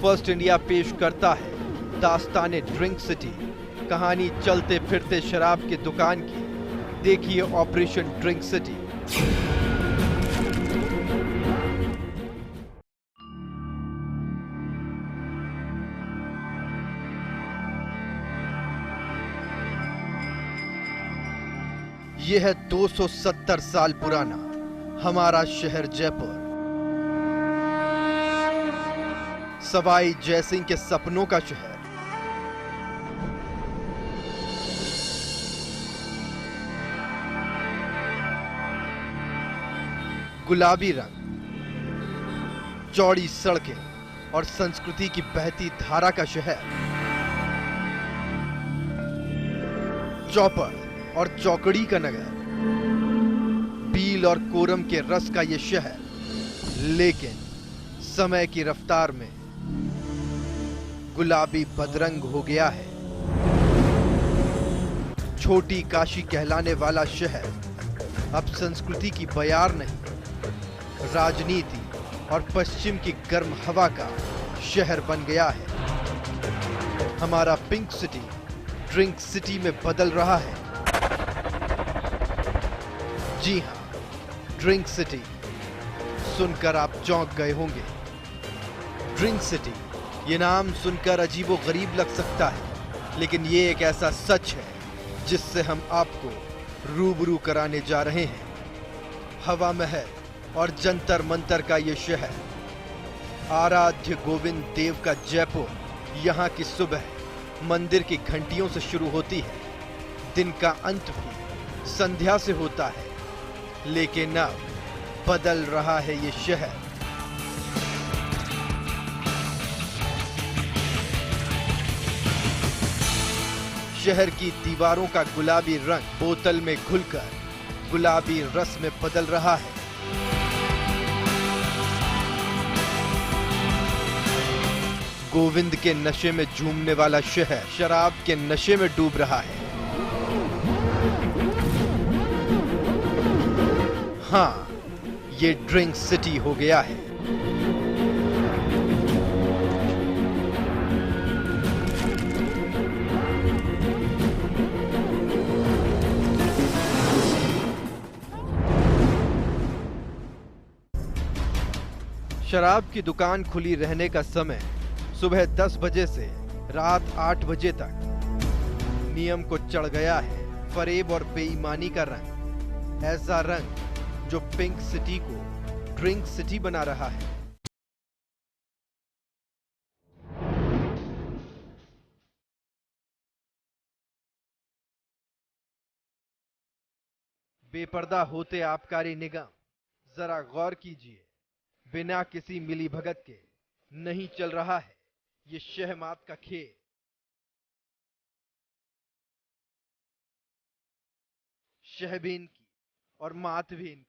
First India पेश करता है दास्ताने ड्रिंक सिटी, कहानी चलते फिरते शराब की दुकान की। देखिए ऑपरेशन ड्रिंक सिटी। यह है 270 साल पुराना हमारा शहर जयपुर। सवाई जयसिंह के सपनों का शहर। गुलाबी रंग, चौड़ी सड़कें और संस्कृति की बहती धारा का शहर। चौपड़ और चौकड़ी का नगर, बील और कोरम के रस का यह शहर। लेकिन समय की रफ्तार में गुलाबी बदरंग हो गया है। छोटी काशी कहलाने वाला शहर अब संस्कृति की बयार नहीं, राजनीति और पश्चिम की गर्म हवा का शहर बन गया है। हमारा पिंक सिटी ड्रिंक सिटी में बदल रहा है। जी हां, ड्रिंक सिटी सुनकर आप चौंक गए होंगे। ड्रिंक सिटी, ये नाम सुनकर अजीबो गरीब लग सकता है, लेकिन ये एक ऐसा सच है जिससे हम आपको रूबरू कराने जा रहे हैं। हवा महल और जंतर मंतर का ये शहर, आराध्य गोविंद देव का जयपुर। यहाँ की सुबह मंदिर की घंटियों से शुरू होती है, दिन का अंत भी संध्या से होता है। लेकिन अब बदल रहा है ये शहर। शहर की दीवारों का गुलाबी रंग बोतल में घुलकर गुलाबी रस में बदल रहा है। गोविंद के नशे में झूमने वाला शहर शराब के नशे में डूब रहा है। हाँ, ये ड्रिंक सिटी हो गया है। शराब की दुकान खुली रहने का समय सुबह 10 बजे से रात 8 बजे तक। नियम को चढ़ गया है फरेब और बेईमानी का रंग, ऐसा रंग जो पिंक सिटी को ड्रिंक सिटी बना रहा है। बेपर्दा होते आबकारी निगम, जरा गौर कीजिए। बिना किसी मिलीभगत के नहीं चल रहा है ये शहमात का खेल। शहबीन की और मातबीन की।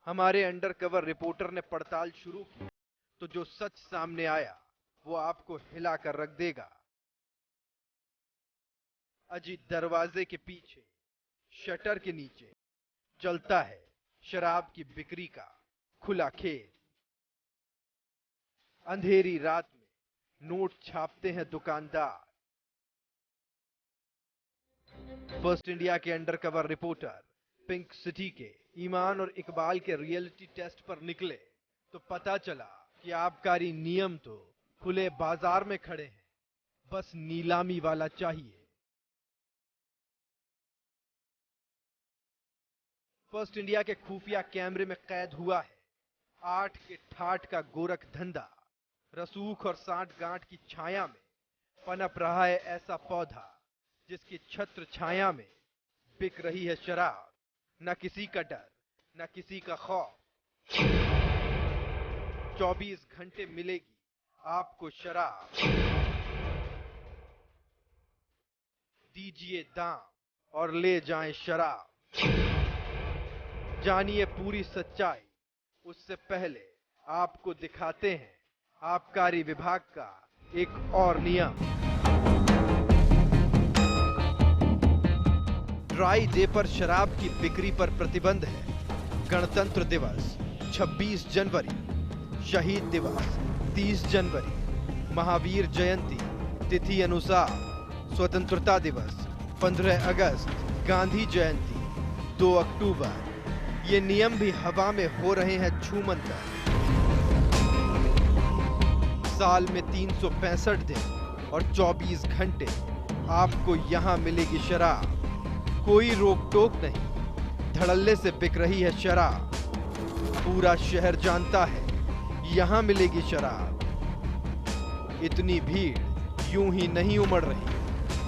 हमारे अंडरकवर रिपोर्टर ने पड़ताल शुरू की तो जो सच सामने आया वो आपको हिलाकर रख देगा। अजी दरवाजे के पीछे, शटर के नीचे चलता है शराब की बिक्री का खुला खेल। अंधेरी रात में नोट छापते हैं दुकानदार। फर्स्ट इंडिया के अंडरकवर रिपोर्टर पिंक सिटी के ईमान और इकबाल के रियलिटी टेस्ट पर निकले तो पता चला कि आबकारी नियम तो खुले बाजार में खड़े हैं, बस नीलामी वाला चाहिए। फर्स्ट इंडिया के खुफिया कैमरे में कैद हुआ है 8 के ठाठ का गोरख धंधा। रसूख और सांठ गांठ की छाया में पनप रहा है ऐसा पौधा जिसकी छत्र छाया में बिक रही है शराब। न किसी का डर, न किसी का खौफ। 24 घंटे मिलेगी आपको शराब। दीजिए दाम और ले जाएं शराब। जानिए पूरी सच्चाई, उससे पहले आपको दिखाते हैं आबकारी विभाग का एक और नियम। ड्राई डे पर शराब की बिक्री पर प्रतिबंध है। गणतंत्र दिवस 26 जनवरी, शहीद दिवस 30 जनवरी, महावीर जयंती तिथि अनुसार, स्वतंत्रता दिवस 15 अगस्त, गांधी जयंती 2 अक्टूबर। ये नियम भी हवा में हो रहे हैं छूमंतर। साल में 365 दिन और 24 घंटे आपको यहां मिलेगी शराब। कोई रोक टोक नहीं, धड़ल्ले से बिक रही है शराब। पूरा शहर जानता है यहां मिलेगी शराब। इतनी भीड़ यूं ही नहीं उमड़ रही,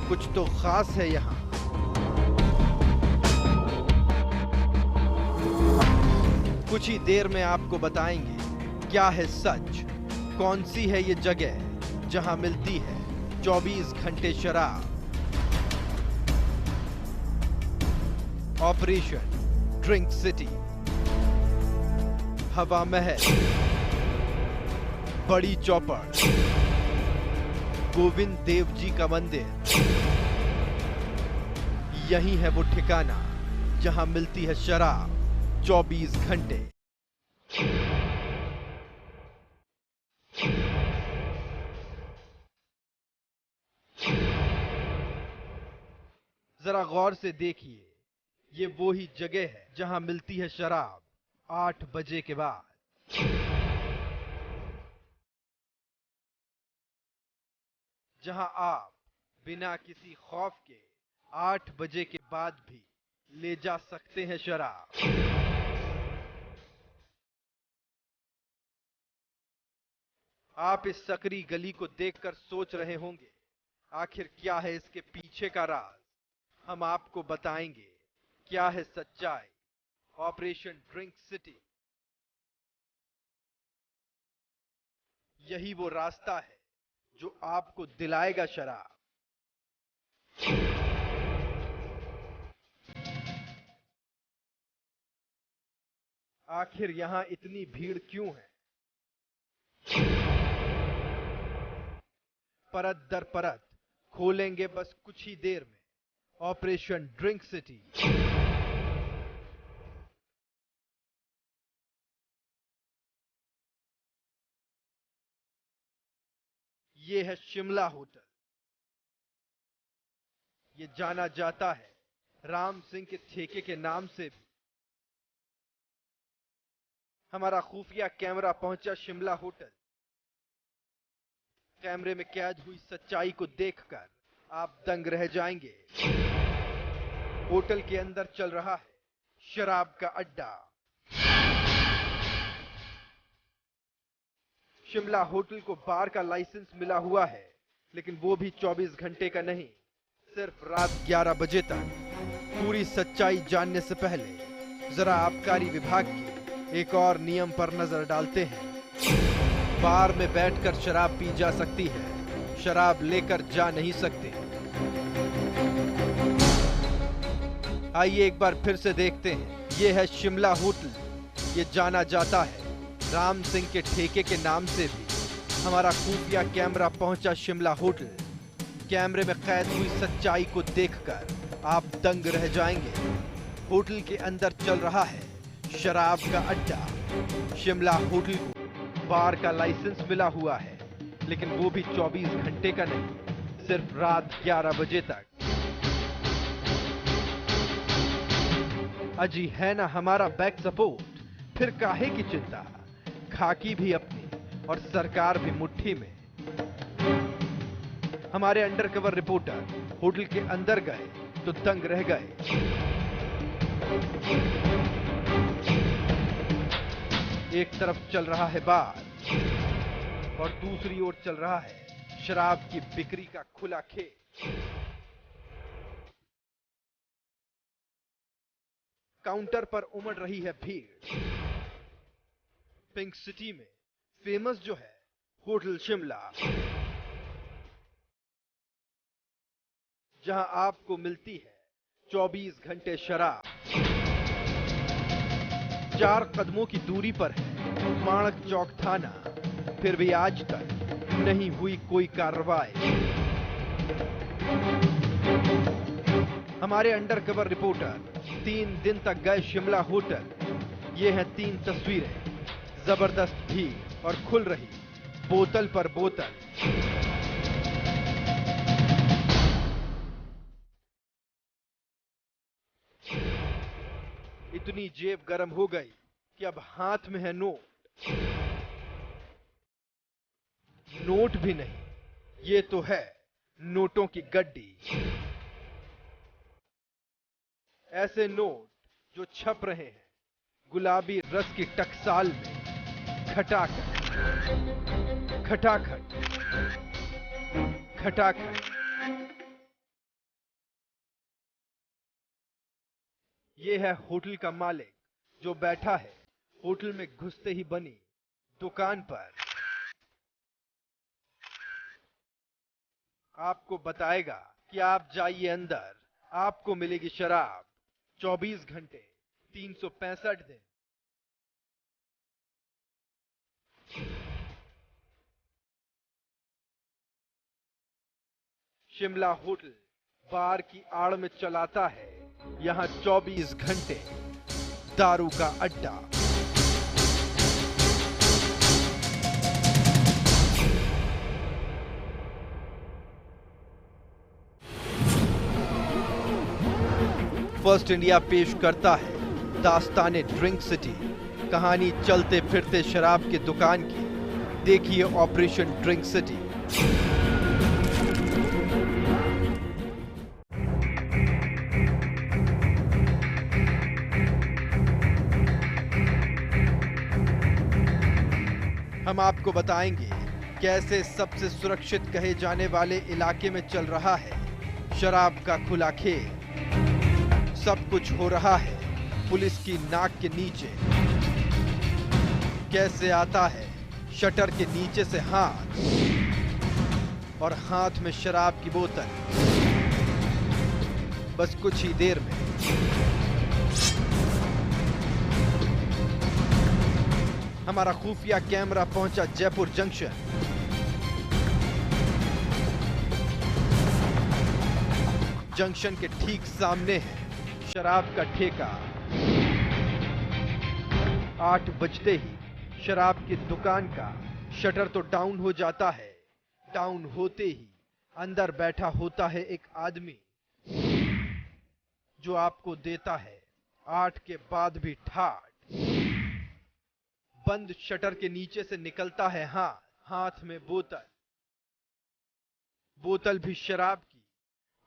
कुछ तो खास है यहां। कुछ ही देर में आपको बताएंगे क्या है सच, कौन सी है ये जगह जहां मिलती है 24 घंटे शराब। ऑपरेशन ड्रिंक सिटी, हवा महल, बड़ी चौपड़, गोविंद देव जी का मंदिर। यही है वो ठिकाना जहां मिलती है शराब 24 घंटे। जरा गौर से देखिए, ये वो ही जगह है जहां मिलती है शराब 8 बजे के बाद। जहां आप बिना किसी खौफ के 8 बजे के बाद भी ले जा सकते हैं शराब। आप इस सकरी गली को देखकर सोच रहे होंगे, आखिर क्या है इसके पीछे का राज। हम आपको बताएंगे क्या है सच्चाई। ऑपरेशन ड्रिंक सिटी, यही वो रास्ता है जो आपको दिलाएगा शराब। आखिर यहां इतनी भीड़ क्यों है? परत दर परत खोलेंगे बस कुछ ही देर में ऑपरेशन ड्रिंक सिटी। ये है शिमला होटल। ये जाना जाता है राम सिंह के ठेके के नाम से भी। हमारा खुफिया कैमरा पहुंचा शिमला होटल। कैमरे में कैद हुई सच्चाई को देखकर आप दंग रह जाएंगे। होटल के अंदर चल रहा है शराब का अड्डा। शिमला होटल को बार का लाइसेंस मिला हुआ है, लेकिन वो भी 24 घंटे का नहीं, सिर्फ रात 11 बजे तक। पूरी सच्चाई जानने से पहले जरा आबकारी विभाग के एक और नियम पर नजर डालते हैं। बार में बैठकर शराब पी जा सकती है, शराब लेकर जा नहीं सकते। आइए एक बार फिर से देखते हैं। यह है शिमला होटल। ये जाना जाता है राम सिंह के ठेके के नाम से भी। हमारा खुफिया कैमरा पहुंचा शिमला होटल। कैमरे में कैद हुई सच्चाई को देखकर आप दंग रह जाएंगे। होटल के अंदर चल रहा है शराब का अड्डा। शिमला होटल को बार का लाइसेंस मिला हुआ है, लेकिन वो भी 24 घंटे का नहीं, सिर्फ रात 11 बजे तक। अजी है ना हमारा बैक सपोर्ट, फिर काहे की चिंता। खाकी भी अपनी और सरकार भी मुट्ठी में। हमारे अंडरकवर रिपोर्टर होटल के अंदर गए तो दंग रह गए। एक तरफ चल रहा है बार और दूसरी ओर चल रहा है शराब की बिक्री का खुला खेल। काउंटर पर उमड़ रही है भीड़। पिंक सिटी में फेमस जो है होटल शिमला, जहां आपको मिलती है 24 घंटे शराब। 4 कदमों की दूरी पर है माणक चौक थाना, फिर भी आज तक नहीं हुई कोई कार्रवाई। हमारे अंडरकवर रिपोर्टर 3 दिन तक गए शिमला होटल। ये हैं 3 तस्वीरें। जबरदस्त भीड़ और खुल रही बोतल पर बोतल। इतनी जेब गर्म हो गई कि अब हाथ में है नोट। नोट भी नहीं, ये तो है नोटों की गड्डी। ऐसे नोट जो छप रहे हैं गुलाबी रस की टकसाल में, खटाखट खटाखट खटाखट। ये है होटल का मालिक जो बैठा है होटल में घुसते ही बनी दुकान पर। आपको बताएगा कि आप जाइए अंदर, आपको मिलेगी शराब 24 घंटे 365 दिन। शिमला होटल बार की आड़ में चलाता है यहां 24 घंटे दारू का अड्डा। फर्स्ट इंडिया पेश करता है दास्ताने ड्रिंक सिटी, कहानी चलते फिरते शराब की दुकान की। देखिए ऑपरेशन ड्रिंक सिटी। हम आपको बताएंगे कैसे सबसे सुरक्षित कहे जाने वाले इलाके में चल रहा है शराब का खुला खेल। सब कुछ हो रहा है पुलिस की नाक के नीचे। कैसे आता है शटर के नीचे से हाथ और हाथ में शराब की बोतल। बस कुछ ही देर में हमारा खुफिया कैमरा पहुंचा जयपुर जंक्शन। जंक्शन के ठीक सामने है शराब का ठेका। 8 बजते ही शराब की दुकान का शटर तो डाउन हो जाता है। डाउन होते ही अंदर बैठा होता है एक आदमी जो आपको देता है 8 के बाद भी ठाठ। बंद शटर के नीचे से निकलता है हाथ में बोतल। बोतल भी शराब की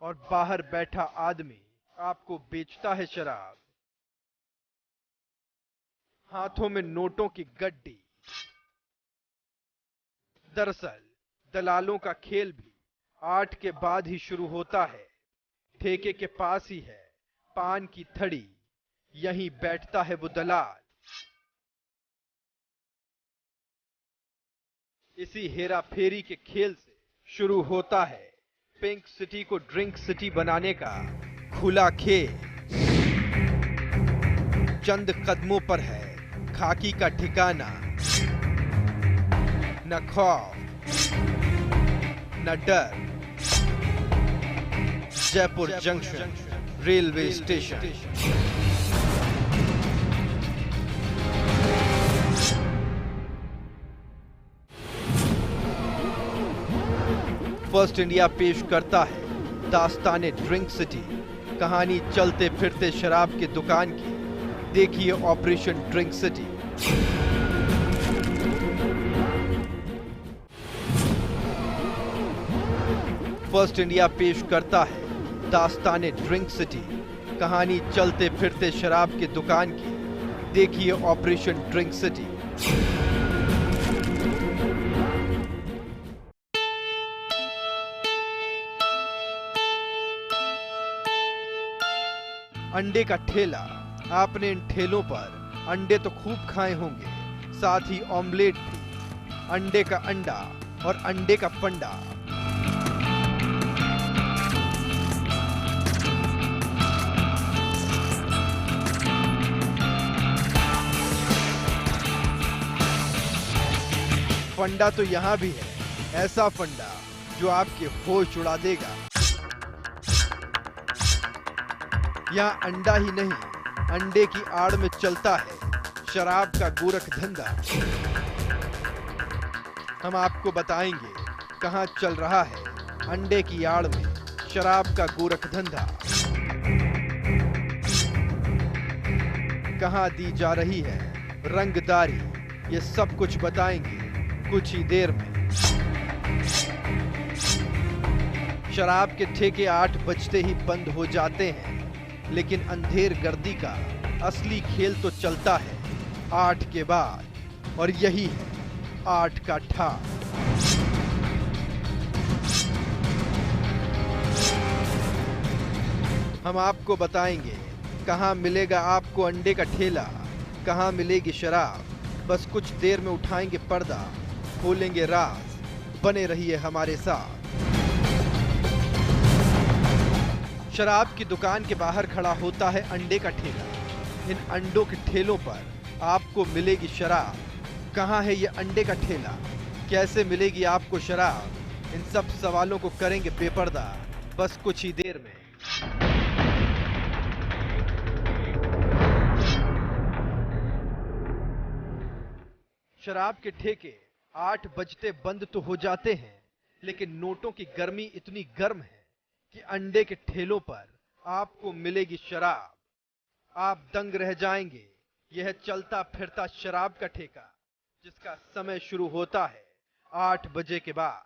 और बाहर बैठा आदमी आपको बेचता है शराब। हाथों में नोटों की गड्डी। दरअसल दलालों का खेल भी 8 के बाद ही शुरू होता है। ठेके के पास ही है पान की थड़ी, यहीं बैठता है वो दलाल। इसी हेरा फेरी के खेल से शुरू होता है पिंक सिटी को ड्रिंक सिटी बनाने का खुला खेल। चंद कदमों पर है खाकी का ठिकाना। न खौफ न डर। Jaipur junction railway station. First India पेश करता है दास्ताने ड्रिंक सिटी, कहानी चलते फिरते शराब की दुकान की। देखिए operation drink city. First India पेश करता है दास्ताने ड्रिंक सिटी, कहानी चलते फिरते शराब की दुकान की। देखिए ऑपरेशन ड्रिंक सिटी। अंडे का ठेला। आपने इन ठेलों पर अंडे तो खूब खाए होंगे, साथ ही ऑमलेट भी। अंडे का अंडा और अंडे का पंडा। फंडा तो यहां भी है, ऐसा फंडा जो आपके होश उड़ा देगा। यहाँ अंडा ही नहीं, अंडे की आड़ में चलता है शराब का गोरख धंधा। हम आपको बताएंगे कहां चल रहा है अंडे की आड़ में शराब का गोरख धंधा, कहां दी जा रही है रंगदारी, ये सब कुछ बताएंगे कुछ ही देर में। शराब के ठेके 8 बजते ही बंद हो जाते हैं, लेकिन अंधेर गर्दी का असली खेल तो चलता है 8 के बाद, और यही है 8 का ठा। हम आपको बताएंगे कहां मिलेगा आपको अंडे का ठेला, कहां मिलेगी शराब। बस कुछ देर में उठाएंगे पर्दा, खोलेंगे राज, बने रहिए हमारे साथ। शराब की दुकान के बाहर खड़ा होता है अंडे का ठेला। इन अंडों के ठेलों पर आपको मिलेगी शराब। कहां है ये अंडे का ठेला, कैसे मिलेगी आपको शराब, इन सब सवालों को करेंगे बेपर्दा बस कुछ ही देर में। शराब के ठेके 8 बजते बंद तो हो जाते हैं, लेकिन नोटों की गर्मी इतनी गर्म है कि अंडे के ठेलों पर आपको मिलेगी शराब। आप दंग रह जाएंगे। यह चलता फिरता शराब का ठेका, जिसका समय शुरू होता है 8 बजे के बाद।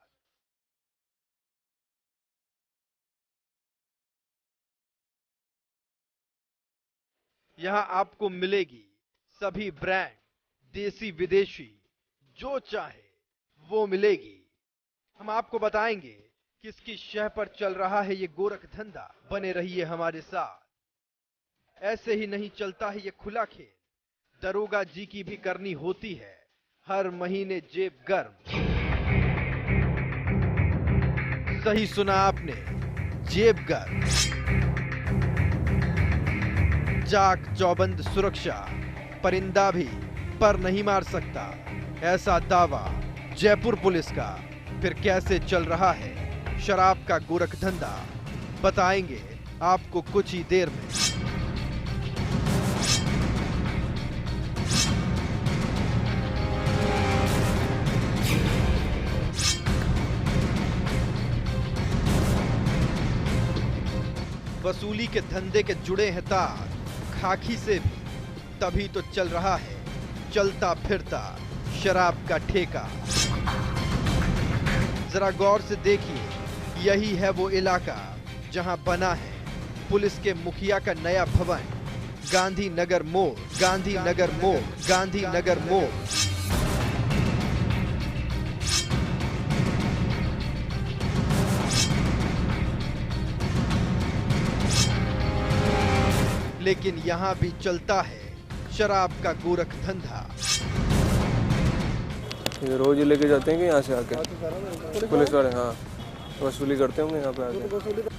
यहां आपको मिलेगी सभी ब्रांड, देसी विदेशी, जो चाहे वो मिलेगी। हम आपको बताएंगे किसकी शह पर चल रहा है ये गोरख धंधा, बने रहिए हमारे साथ। ऐसे ही नहीं चलता है ये खुला खेल, दरोगा जी की भी करनी होती है हर महीने जेब गर्म। सही सुना आपने, जेब गर्म। चाक चौबंद सुरक्षा, परिंदा भी पर नहीं मार सकता, ऐसा दावा जयपुर पुलिस का। फिर कैसे चल रहा है शराब का गोरख धंधा, बताएंगे आपको कुछ ही देर में। वसूली के धंधे के जुड़े हैं तार खाकी से भी, तभी तो चल रहा है चलता फिरता शराब का ठेका। जरा गौर से देखिए, यही है वो इलाका जहां बना है पुलिस के मुखिया का नया भवन, गांधीनगर मोड़, गांधीनगर मोड़, गांधीनगर मोड़। लेकिन यहां भी चलता है शराब का गोरख धंधा। ये रोज लेके जाते हैं कि यहाँ से आके पुलिस वाले? हाँ, वसूली करते होंगे यहाँ पे आके।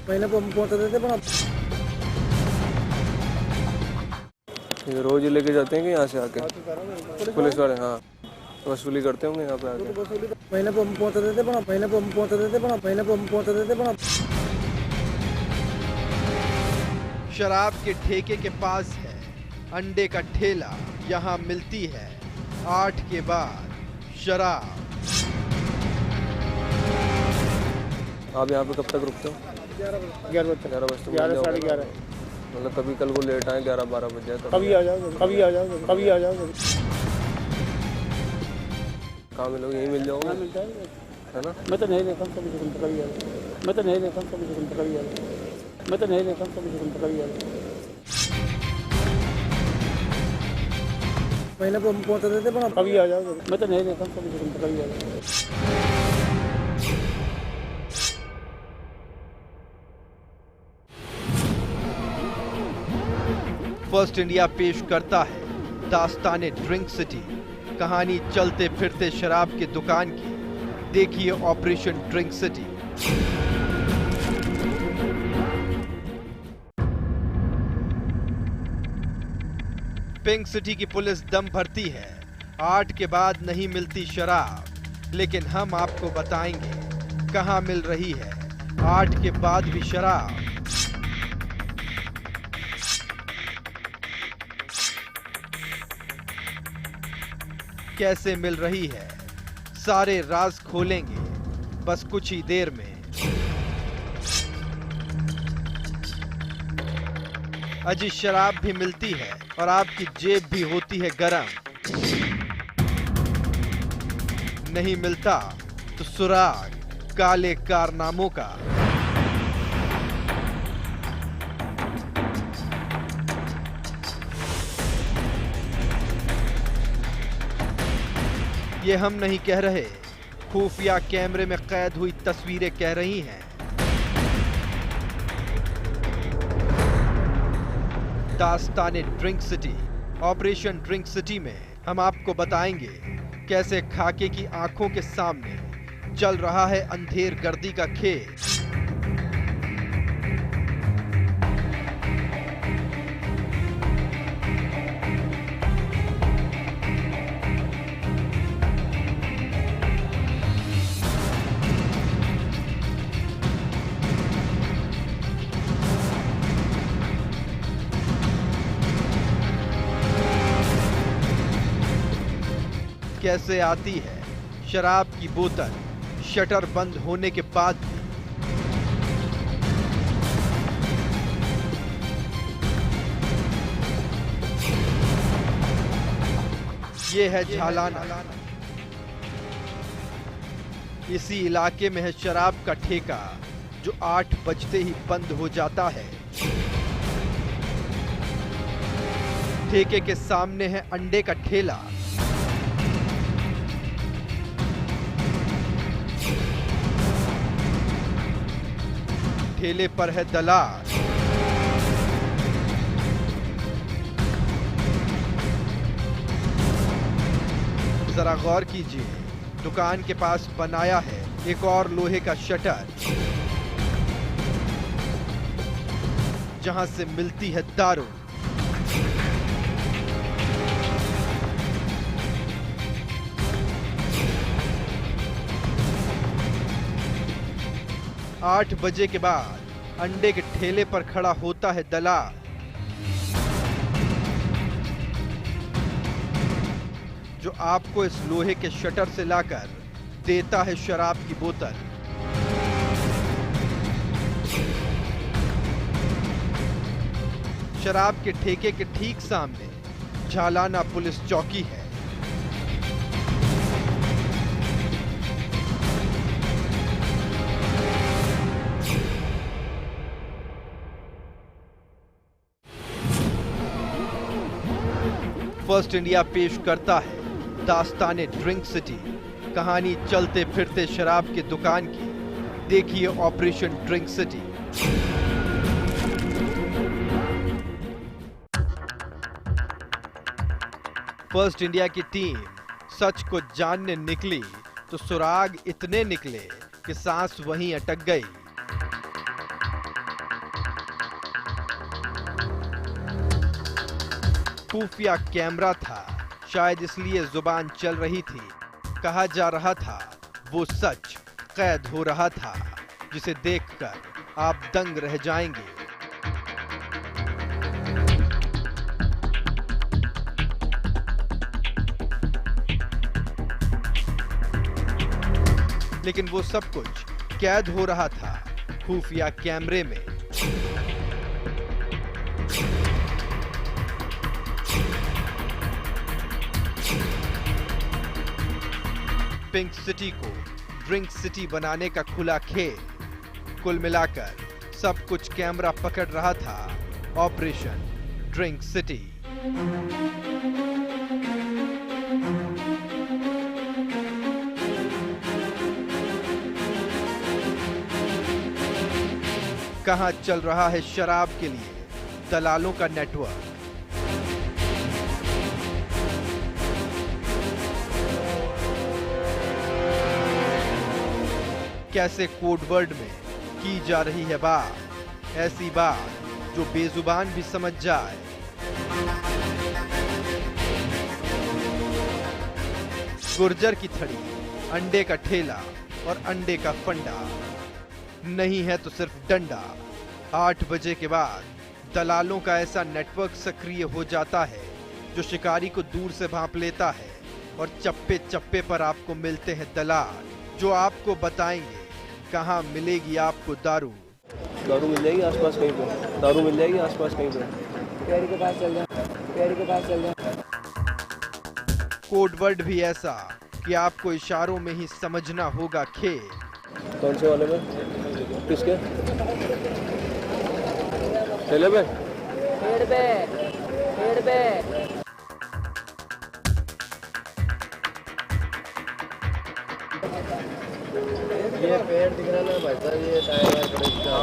महीने को पहुँचा देते पर ये रोज लेके जाते हैं कि यहाँ से आके पुलिस वाले? हाँ, वसूली करते होंगे यहाँ पे आके। महीने को पहुँचा देते पर महीने को पहुँचा देते पर महीने को पहुँचा देते पर। शराब के ठेके के पास है अंडे का ठेला, यहाँ मिलती है 8 के बाद शराब। आप यहाँ पे कब तक रुकते हो? 11 बजे 11 साढ़े 11। मतलब कभी कल को लेट आए 11-12 बज जाए तो कभी आ जाओगे, कभी आ जाओगे, कभी आ जाओगे। कहाँ मिलोगे? यहीं मिल जाओगे, मिल जाएगा, है ना? मैं तो नहीं देखा कभी कभी आ जाए, मैं तो नहीं देखा कभी कभी आ जाए, मैं तो नहीं देखा कभी कभी आ जाए। महीने को पहुँचा देते पर कभी आ जाओगे, मैं तो नहीं देखा कभी कभी आ जाए। फर्स्ट इंडिया पेश करता है दास्ताने ड्रिंक सिटी, कहानी चलते फिरते शराब की दुकान की। देखिए operation drink city. Pink city की पुलिस दम भरती है, 8 के बाद नहीं मिलती शराब, लेकिन हम आपको बताएंगे कहां मिल रही है 8 के बाद भी शराब। कैसे मिल रही है, सारे राज खोलेंगे बस कुछ ही देर में। अजी शराब भी मिलती है और आपकी जेब भी होती है गरम। नहीं मिलता तो सुराग काले कारनामों का। ये हम नहीं कह रहे, खुफिया कैमरे में कैद हुई तस्वीरें कह रही हैं। दास्ताने drink city, operation drink city में हम आपको बताएंगे कैसे खाके की आंखों के सामने चल रहा है अंधेर गर्दी का खेल। कैसे आती है शराब की बोतल शटर बंद होने के बाद भी। ये है झालाना। इसी इलाके में है शराब का ठेका जो 8 बजते ही बंद हो जाता है। ठेके के सामने है अंडे का ठेला। ठेले पर है दलाल। जरा गौर कीजिए, दुकान के पास बनाया है एक और लोहे का शटर जहां से मिलती है दारू। आठ बजे के बाद अंडे के ठेले पर खड़ा होता है दलाल। जो आपको इस लोहे के शटर से लाकर देता है शराब की बोतल। शराब के ठेके के ठीक सामने झालाना पुलिस चौकी है। फर्स्ट इंडिया पेश करता है दास्ताने ड्रिंक सिटी, कहानी चलते फिरते शराब की दुकान की। देखिए operation drink city. First India की टीम सच को जानने निकली तो सुराग इतने निकले कि सांस वहीं अटक गई। खुफिया कैमरा था, शायद इसलिए जुबान चल रही थी। कहा जा रहा था वो सच कैद हो रहा था, जिसे देखकर आप दंग रह जाएंगे। लेकिन वो सब कुछ कैद हो रहा था खुफिया कैमरे में। पिंक सिटी को ड्रिंक सिटी बनाने का खुला खेल। कुल मिलाकर सब कुछ कैमरा पकड़ रहा था ऑपरेशन ड्रिंक सिटी। कहां चल रहा है शराब के लिए दलालों का नेटवर्क। कैसे कोडवर्ड में की जा रही है बात, ऐसी बात जो बेजुबान भी समझ जाए। गुर्जर की थड़ी, अंडे का ठेला और अंडे का फंडा, नहीं है तो सिर्फ डंडा। 8 बजे के बाद दलालों का ऐसा नेटवर्क सक्रिय हो जाता है जो शिकारी को दूर से भांप लेता है और चप्पे चप्पे पर आपको मिलते हैं दलाल जो आपको बताएंगे कहाँ मिलेगी आपको दारू। दारू मिल जाएगी आसपास कहीं पे, दारू मिल जाएगी आसपास कहीं पे। पेड़ के पास चल जाओ, पेड़ के पास चल जाओ। कोड वर्ड भी ऐसा कि आपको इशारों में ही समझना होगा खेल। कौन से वाले में? किसके? ठेले पे? पेड़ पे, पेड़ पे। ये पेड़ दिख रहा है ना भाई साहब, ये टायर वायर।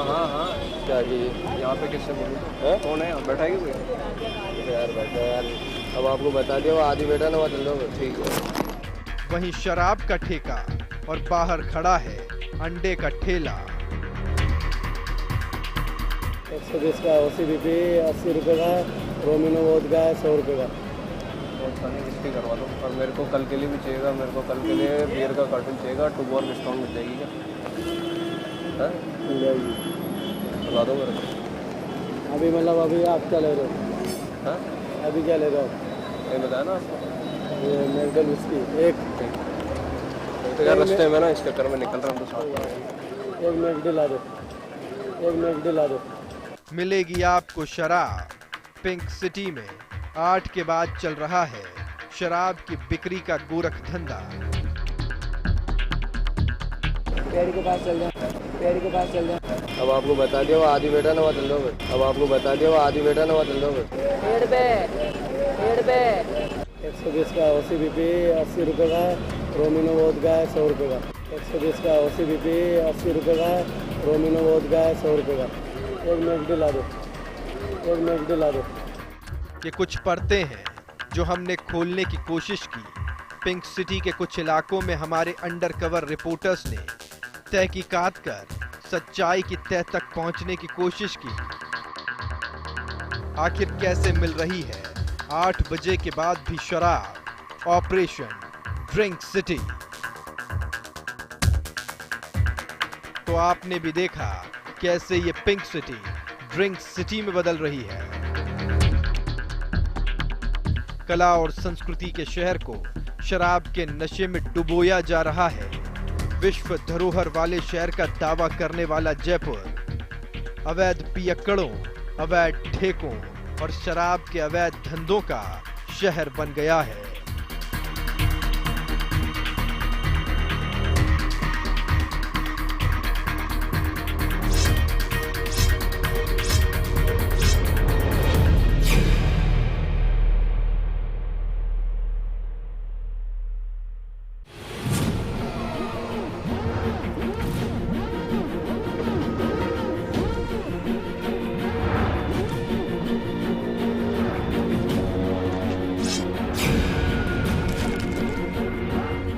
हाँ क्या जी, यहाँ पे किससे बोलूँ? कौन है? बैठा है कि कोई? यार बैठा यार, अब आपको बता दिया वो आदि बेटा ना, वहाँ चल जाओ। ठीक है। वहीं शराब का ठेका और बाहर खड़ा है अंडे का ठेला। 120 का OCBP 80 रुपये का, रोमिनो वोद का 100 रुपये का। बहुत खाने किसकी करवा दो। और मेरे को कल के लिए भी चाहिएगा, मेरे को कल के लिए बियर का कार्टन चाहिएगा। 2 बॉल डिस्काउंट मिल जाएगी क्या? मिल जाएगी। बता दो मेरे को। अभी मतलब अभी आप क्या ले रहे हो? हाँ अभी क्या ले रहे हो? ये बताया ना आपको। ये मैकडल विस्की एक तो यार रास्ते में ना इस चक्कर में निकल रहा हूँ तो साथ। एक मैकडल ला दो, एक मैकडल ला दो। मिलेगी आपको शराब। पिंक सिटी में 8 के बाद चल रहा है शराब की बिक्री का गोरख धंधा। पेड़ के पास चल जाओ, पेड़ के पास चल जाओ। अब आपको बता दिया वो आदि बेटा ना, वहाँ चल जाओ। अब आपको बता दिया वो आदि बेटा ना, वहाँ चल जाओ। पेड़ पे, पेड़ पे। 120 का OCBP 80 रुपये का, रोमिनो वोद का 100 रुपये का। 120 का OCBP 80 रुपये का, रोमिनो वोद का 100 रुपये का। एक मैकडल ला दो, एक मैकडल ला दो। ये कुछ परतें हैं जो हमने खोलने की कोशिश की। पिंक सिटी के कुछ इलाकों में हमारे अंडरकवर रिपोर्टर्स ने तहकीकात कर सच्चाई की तह तक पहुंचने की कोशिश की। आखिर कैसे मिल रही है 8 बजे के बाद भी शराब? Operation drink city. तो आपने भी देखा कैसे ये पिंक सिटी ड्रिंक सिटी में बदल रही है। कला और संस्कृति के शहर को शराब के नशे में डुबोया जा रहा है। विश्व धरोहर वाले शहर का दावा करने वाला जयपुर अवैध पियक्कड़ों, अवैध ठेकों और शराब के अवैध धंधों का शहर बन गया है।